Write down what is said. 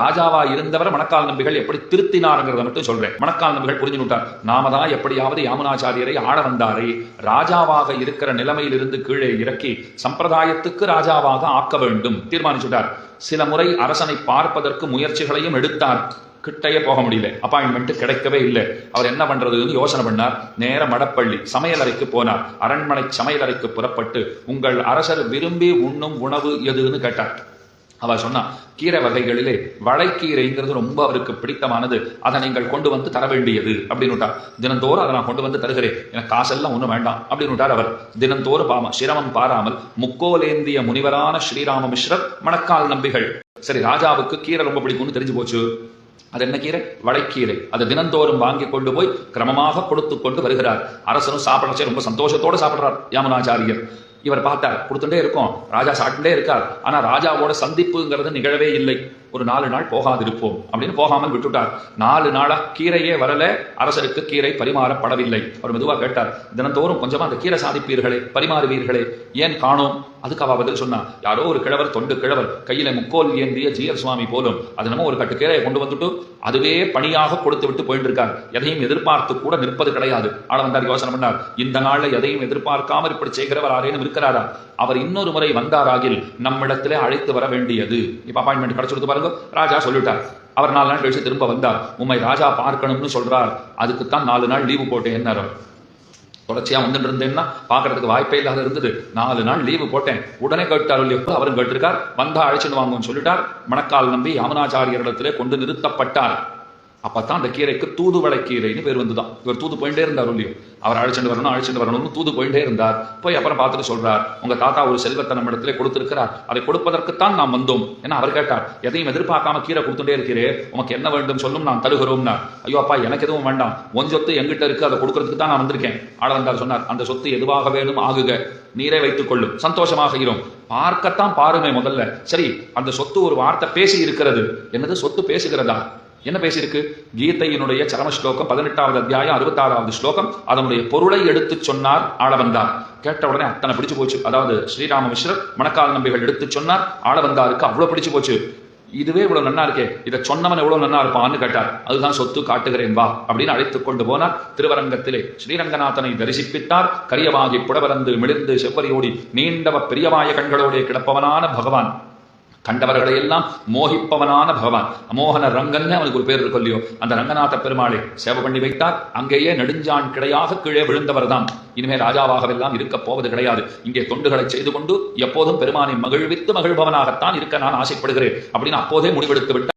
ராஜாவா இருந்தவரை மணக்கால் நம்பிகள் எப்படி திருத்தினாருங்கிறத மட்டும் சொல்றேன். மணக்கால் நம்பிகள் புரிஞ்சுட்டார். நாம தான் எப்படியாவது யாமுனாச்சாரியரை ஆட வந்தாரை ராஜாவாக இருக்கிற நிலைமையில் இருந்து கீழே இறக்கி சம்பிரதாயத்துக்கு ராஜாவாக ஆக்க வேண்டும் தீர்மானிச்சுட்டார். சில முறை அரசனை பார்ப்பதற்கு முயற்சிகளையும் எடுத்தார். கிட்டையே போக முடியல, அப்பாயின்மெண்ட் கிடைக்கவே இல்லை. அவர் என்ன பண்றதுன்னு யோசனை பண்ணார். நேர மடப்பள்ளி சமையலறைக்கு போனார். அரண்மனை சமையலறைக்கு புறப்பட்டு உங்கள் அரசர் விரும்பி உண்ணும் உணவு எதுன்னு கேட்டார். அவர் சொன்னா, கீரை வகைகளிலே வளைக்கீரைங்கிறது ரொம்ப அவருக்கு பிடித்தமானது, அதை நீங்கள் கொண்டு வந்து தர வேண்டியது அப்படின்னு. தினந்தோறும் அதை நான் கொண்டு வந்து தருகிறேன், எனக்கு காசெல்லாம் ஒன்றும் வேண்டாம் அப்படின்னு அவர் தினந்தோறும் சிரமம் பாராமல் முக்கோலேந்திய முனிவரான ஸ்ரீராம மிஸ்ரர் மணக்கால் நம்பிகள். சரி, ராஜாவுக்கு கீரை ரொம்ப பிடிக்கும்னு தெரிஞ்சு போச்சு. அது என்ன கீரை? வளைக்கீரை. அதை தினந்தோறும் வாங்கி கொண்டு போய் கிரமமாக கொடுத்து கொண்டு வருகிறார். அரசனும் சாப்பிடச்சே ரொம்ப சந்தோஷத்தோடு சாப்பிடுறார் யாமுனாச்சாரியர். இவர் பார்த்தார், கொடுத்துட்டே இருக்கும், ராஜா சாப்பிட்டுட்டே இருக்கார். ஆனா ராஜாவோட சந்திப்புங்கிறது நிகழவே இல்லை. ஒரு 4 நாள் போகாதிருப்போம் அப்படின்னு போகாமல் விட்டுட்டார். 4 நாளா கீரையே வரல, அரசருக்கு கீரை பரிமாறப்படவில்லை. அவர் மெதுவா கேட்டார், தினந்தோறும் கொஞ்சமா அந்த கீரை சாதிப்பீர்களே, பரிமாறுவீர்களே, ஏன் காணோம்? அதுக்கு அவ பதில் சொன்னா, யாரோ ஒரு கிழவர், தொண்டு கிழவர், கையில முக்கோல் ஏந்திய ஜீயர் சுவாமி போலும் அது நம்ம ஒரு கட்டு கீரையை கொண்டு வந்துட்டு அதுவே பணியாக கொடுத்து விட்டு போயிட்டு இருக்கார். எதையும் எதிர்பார்த்து கூட நிற்பது கிடையாது. ஆள வந்தார், யோசனை பண்ணார், இந்த நாள்ல எதையும் எதிர்பார்க்காமல் இப்படி செய்கிறவர் ஆரேனும் இருக்கிறாரா? அவர் இன்னொரு முறை வந்தாராகில் நம்மிடத்திலே அழைத்து வர வேண்டியது. இப்ப அப்பாயின்மெண்ட் கிடைச்சிருத்து பாருங்க. ராஜா சொல்லிட்டார். அவர் 4 நாள் கழிச்சு திரும்ப வந்தார். உண்மை ராஜா பார்க்கணும்னு சொல்றார், அதுக்குத்தான் 4 நாள் லீவு போட்டேன். தொடர்ச்சியா வந்துட்டு இருந்தேன்னா பாக்குறதுக்கு வாய்ப்பே இல்லாத இருந்தது. 4 நாள் லீவு போட்டேன். உடனே கேட்டார் இல்லையோ, அவரும் கேட்டிருக்கார். வந்தா அழைச்சுன்னு வாங்கன்னு சொல்லிட்டார். மணக்கால் நம்பி யாமுனாச்சாரியரிடத்திலே கொண்டு நிறுத்தப்பட்டார். அப்பதான் அந்த கீரைக்கு தூதுவளை கீரைன்னு பேர் வந்துதான். இவர் தூது போயிட்டே இருந்தார் இல்லையோ, அவர் அழைச்சிட்டு வரணும்னு தூது போயிட்டே இருந்தார். போய் அப்புறம் பார்த்துட்டு சொல்றார், உங்க தாத்தா ஒரு செல்வத்தை நம்ம இடத்துல கொடுத்திருக்கிறார், அதை கொடுப்பதற்குத்தான் நாம் வந்தோம். ஏன்னா அவர் கேட்டார், எதையும் எதிர்பார்க்காம கீரை கொடுத்துட்டே இருக்கிறே, உனக்கு என்ன வேண்டும் சொல்லும், நான் தருகிறோம்னா. ஐயோ அப்பா, எனக்கு எதுவும் வேண்டாம், உன் சொத்து எங்கிட்ட இருக்கு, அதை கொடுக்கறதுக்கு தான் நான் வந்திருக்கேன். ஆள வந்தார், சொன்னார், அந்த சொத்து எதுவாக வேணும் ஆகுக, நீரே வைத்துக் கொள்ளும், சந்தோஷமாக இரும். பார்க்கத்தான் பாருமே முதல்ல. சரி, அந்த சொத்து ஒரு வார்த்தை பேசி இருக்கிறது. என்னது சொத்து பேசுகிறதா? என்ன பேசியிருக்கு? கீதையினுடைய சரம ஸ்லோகம் 18வது அத்தியாயம் 66வது ஸ்லோகம். அதனுடைய பொருளை எடுத்து சொன்னார். ஆள வந்தார். கேட்ட உடனே அத்தனை பிடிச்சு போச்சு. அதாவது ஸ்ரீராம மிஸ்ரர் மணக்கால் நம்பிகள் எடுத்து சொன்னார். ஆள வந்தாருக்கு அவ்வளவு பிடிச்சு போச்சு. இதுவே இவ்வளவு நன்னா இருக்கே, இதை சொன்னவன் எவ்வளவு நன்னா இருப்பான்னு கேட்டார். அதுதான் சொத்து, காட்டுகிறேன் வா அப்படின்னு அழைத்துக் கொண்டு போனார். திருவரங்கத்திலே ஸ்ரீரங்கநாதனை தரிசிப்பித்தார். கரியவாகி புடவரந்து மிளிர்ந்து செவ்வரியோடி நீண்டவ பெரியவாய கண்களோட கிடப்பவனான பகவான், கண்டவர்களை எல்லாம் மோகிப்பவனான பகவான், அமோகன ரங்கன்னு அவனுக்கு ஒரு பேர் இருக்கும் இல்லையோ, அந்த ரங்கநாத பெருமாளை சேவை பண்ணி வைத்தார். அங்கேயே நெடுஞ்சான் கிடையாக கீழே விழுந்தவர் தான். இனிமேல் ராஜாவாகவெல்லாம் இருக்க போவது கிடையாது. இங்கே தொண்டுகளை செய்து கொண்டு எப்போதும் பெருமானை மகிழ்வித்து மகிழ்பவனாகத்தான் இருக்க நான் ஆசைப்படுகிறேன் அப்படின்னு அப்போதே முடிவெடுத்து விட்டார்.